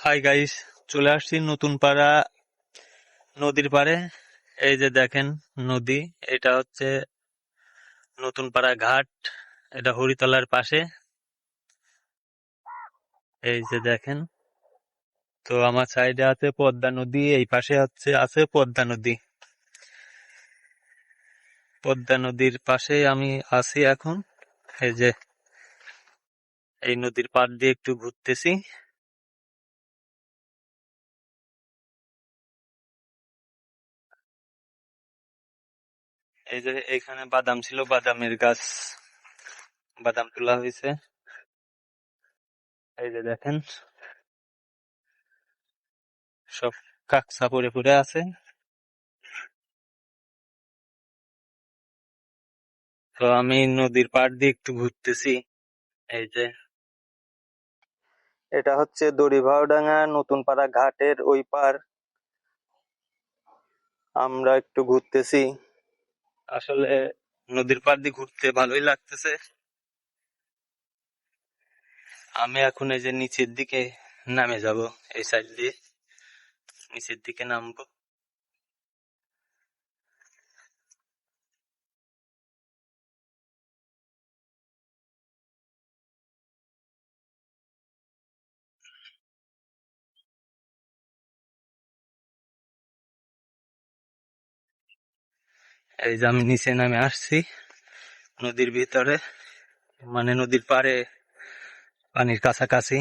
Hi guys, চলে আসছি নতুন পাড়া নদীর পাড়ে। এই যে দেখেন নদী, এটা হচ্ছে নতুন পাড়া ঘাট। এটা হরিতলার পাশে। এই যে দেখেন, তো আমার সাইডে আছে পদ্মা নদী, এই পাশে আছে পদ্মা নদী। পদ্মা নদীর পাশে আমি আছি এখন। এই যে এই নদীর পাড় দিয়ে একটু ঘুরতেছি। এই যে এইখানে বাদাম ছিল, বাদামের গাছ, বাদাম তোলা হয়েছে। এই যে দেখেন সব কাকসা পড়ে পড়ে আছে। তো আমি নদীর পাড় দিয়ে একটু ঘুরতেছি। এই যে এটা হচ্ছে দড়িভাওডাঙ্গা নতুন পাড়া ঘাটের ওই পার। আমরা একটু ঘুরতেছি। আসলে নদীর পাড় দিয়ে ঘুরতে ভালোই লাগতেছে। আমি এখন এই যে নিচের দিকে নামে যাব, এই সাইড দিয়ে নিচের দিকে নামবো। এই যে আমি নিচে নামে আসছি নদীর ভিতরে, মানে নদীর পাড়ে, পানির কাছাকাছি।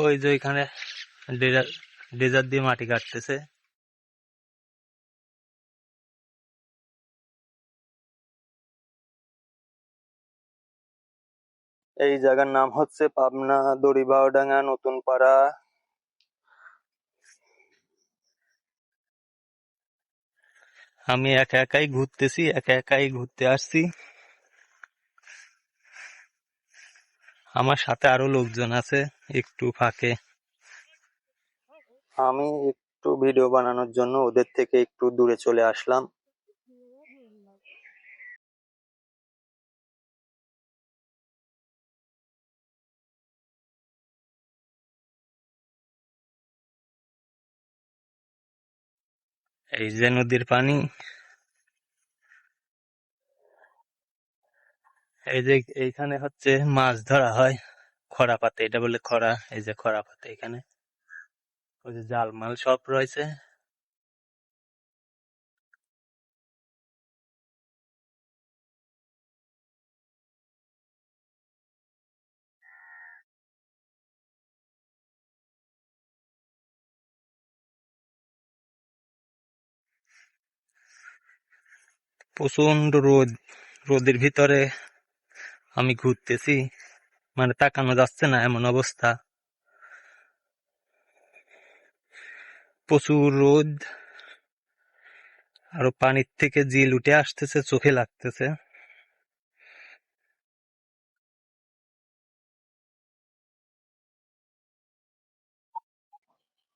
ওই যে এখানে ডেজার ডেজার দিয়ে মাটি কাটতেছে। এই জায়গার নাম হচ্ছে পাবনা দড়িভাওডাঙ্গা নতুন পাড়া। আমি একা একাই ঘুরতেছি, একা একাই ঘুরতে আসছি। আমার সাথে আরো লোকজন আছে একটু ফাঁকে। আমি একটু ভিডিও বানানোর জন্য ওদের থেকে একটু দূরে চলে আসলাম। এই যে নদীর পানি, এই যে এইখানে হচ্ছে মাছ ধরা হয় খরা পাতে, এটা বলে খরা। এই যে খরা পাতে, এখানে ওই যে জাল মাল সব রয়েছে। প্রচন্ড রোদ, রোদের ভিতরে আমি ঘুরতেছি, মানে তাকানো যাচ্ছে না এমন অবস্থা। প্রচুর রোদ, আরো পানির থেকে জিল উঠে আসতেছে, চোখে লাগতেছে।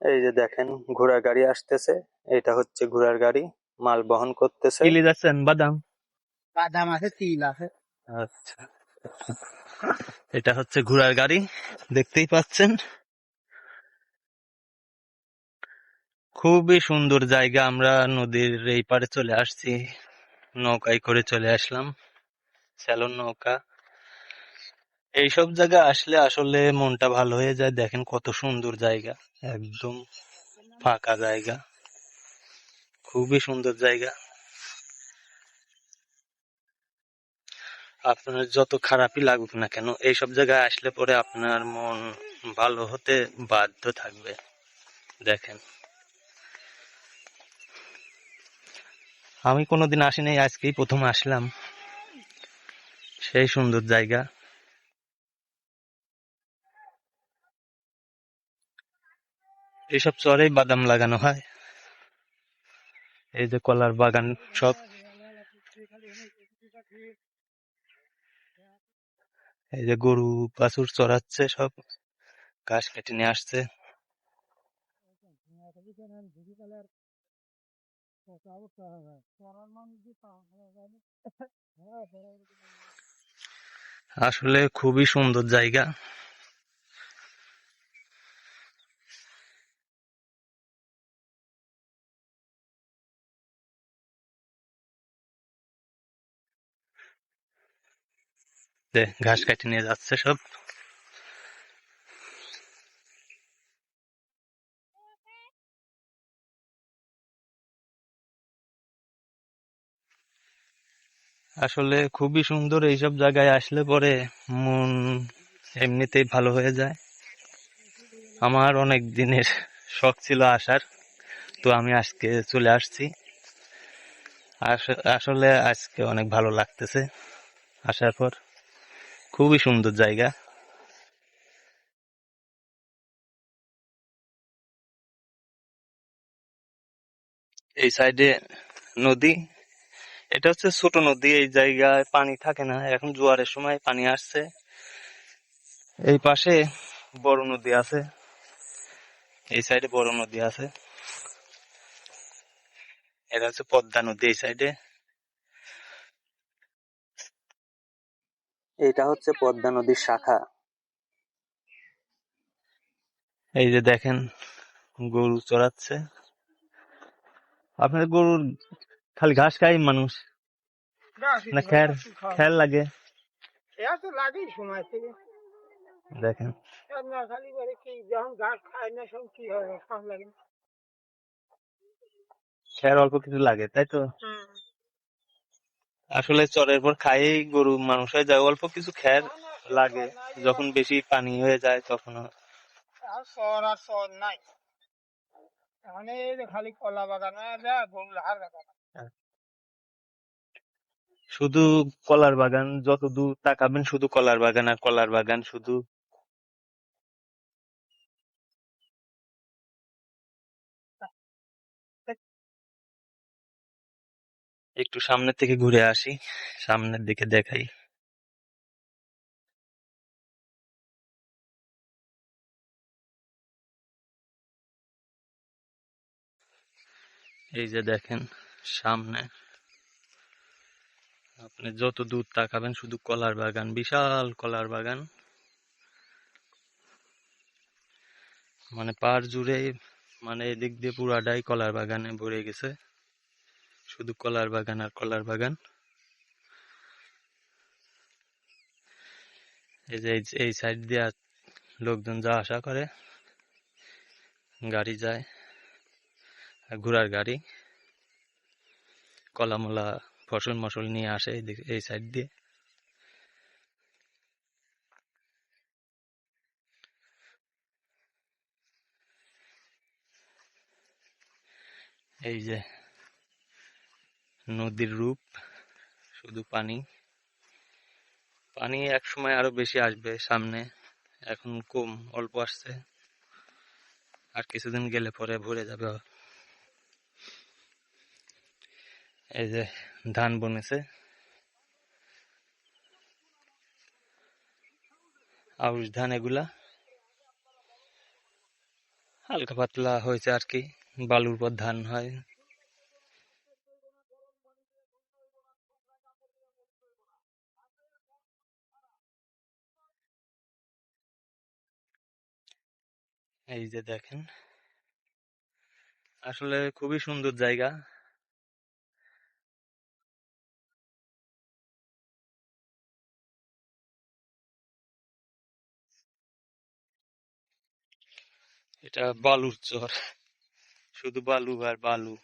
এই যে দেখেন ঘোড়ার গাড়ি আসতেছে, এটা হচ্ছে ঘোড়ার গাড়ি, মাল বহন করতেছে। কি নিয়ে যাচ্ছেন? বাদাম? বাদাম আছে, তিল আছে। আচ্ছা, এটা হচ্ছে ঘোড়ার গাড়ি, দেখতেই পাচ্ছেন। খুবই সুন্দর জায়গা। আমরা নদীর এই পারে চলে আসছি, নৌকায় করে চলে আসলাম, স্যালন নৌকা। এইসব জায়গা আসলে আসলে মনটা ভালো হয়ে যায়। দেখেন কত সুন্দর জায়গা, একদম ফাঁকা জায়গা, খুবই সুন্দর জায়গা। আপনার যত খারাপই লাগুক না কেন, এইসব জায়গায় আসলে পরে আপনার মন ভালো হতে বাধ্য থাকবে। দেখেন, আমি কোনোদিন আসিনি, আজকেই প্রথম আসলাম। সেই সুন্দর জায়গা। এইসব চরেই বাদাম লাগানো হয়। এই যে কলার বাগান সব। এই যে গরু বাছুর চড়াচ্ছে, সব ঘাস কেটে নিয়ে আসছে। আসলে খুবই সুন্দর জায়গা। যে ঘাস কাটি নিয়ে যাচ্ছে সব। আসলে খুবই সুন্দর, এইসব জায়গায় আসলে পরে মন এমনিতেই ভালো হয়ে যায়। আমার অনেক দিনের শখ ছিল আসার, তো আমি আজকে চলে আসছি। আসলে আজকে অনেক ভালো লাগতেছে আসার পর। খুবই সুন্দর জায়গা। এই সাইডে নদী, এটা হচ্ছে ছোট নদী, এই জায়গায় পানি থাকে না, এখন জোয়ারের সময় পানি আসছে। এই পাশে বড় নদী আছে, এই সাইডে বড় নদী আছে, এটা হচ্ছে পদ্মা নদী এই সাইডে। এটা হচ্ছে পদ্মা নদীর শাখা। এই যে দেখেন গরু চড়াচ্ছে। আপনার গরুর খালি ঘাস খায় মানুষ না খ্যার, খ্যার লাগে? দেখেন খ্যার অল্প কিছু লাগে, তাই তো। আসলে চরের পর খাইয়েই গরু মানুষ হয়ে যায়, অল্প কিছু খ্যার লাগে। যখন বেশি পানি হয়ে যায় তখন শুধু কলার বাগান, যত দূর তাকাবেন শুধু কলার বাগান আর কলার বাগান শুধু। একটু সামনের থেকে ঘুরে আসি, সামনের দিকে দেখাই। এই যে দেখেন সামনে, আপনি যত দূর তাকাবেন শুধু কলার বাগান, বিশাল কলার বাগান। মানে পার জুড়ে, মানে এদিক দিয়ে পুরাটাই কলার বাগানে ভরে গেছে, শুধু কলার বাগান আর কলার বাগান। এই যে এই সাইড দিয়ে লোকজন যাওয়া আসা করে, গাড়ি যায়, ঘোড়ার গাড়ি, কলা মলা ফসল মসল নিয়ে আসে এই সাইড দিয়ে। এই যে নদীর রূপ, শুধু পানি। পানি এক সময় আরো বেশি আসবে সামনে, এখন কম, অল্প আসছে, আর কিছুদিন গেলে পরে ভরে যাবে। এই যে ধান বনেছে, আউশ ধান এগুলা, হালকা পাতলা হয়েছে আর কি, বালুর পর ধান হয়। এই যে দেখেন, আসলে খুবই সুন্দর জায়গা। এটা বালুর চর, শুধু বালু আর বালু।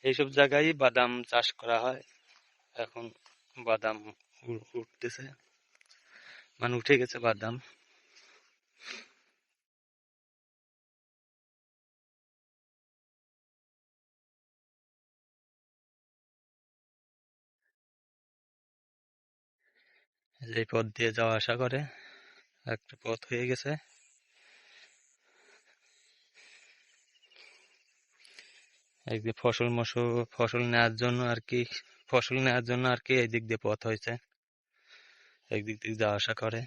এইসব জায়গায় বাদাম চাষ করা হয় এখন। বাদাম উঠতেছে, মানে উঠে গেছে বাদাম। এই পথ দিয়ে যাওয়া আসা করে, একটা পথ হয়ে গেছে। একদিকে ফসল নেওয়ার জন্য আর কি, ফসল নেওয়ার জন্য আর কি এই দিক দিয়ে পথ হয়েছে, একদিক দিয়ে যাওয়া আসা করে।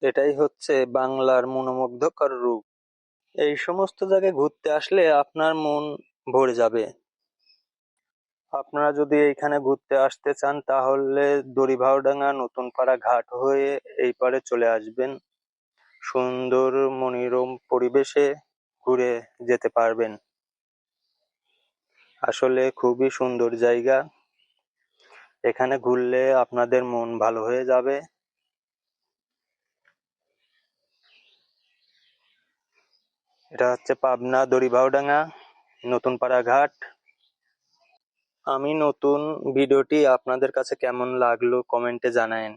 এটাই হচ্ছে বাংলার মনোমুগ্ধকর রূপ। এই সমস্ত জায়গায় ঘুরতে আসলে আপনার মন ভরে যাবে। আপনারা যদি এইখানে ঘুরতে আসতে চান তাহলে দড়িভাউডাঙ্গা নতুন পাড়া ঘাট হয়ে এই পারে চলে আসবেন। সুন্দর মনোরম পরিবেশে ঘুরে যেতে পারবেন। আসলে খুবই সুন্দর জায়গা, এখানে ঘুরলে আপনাদের মন ভালো হয়ে যাবে। এটা হচ্ছে পাবনা দড়িভাউডাঙ্গা নতুন পাড়া ঘাট। আমি নতুন ভিডিওটি আপনাদের কাছে কেমন লাগলো কমেন্টে জানায়েন।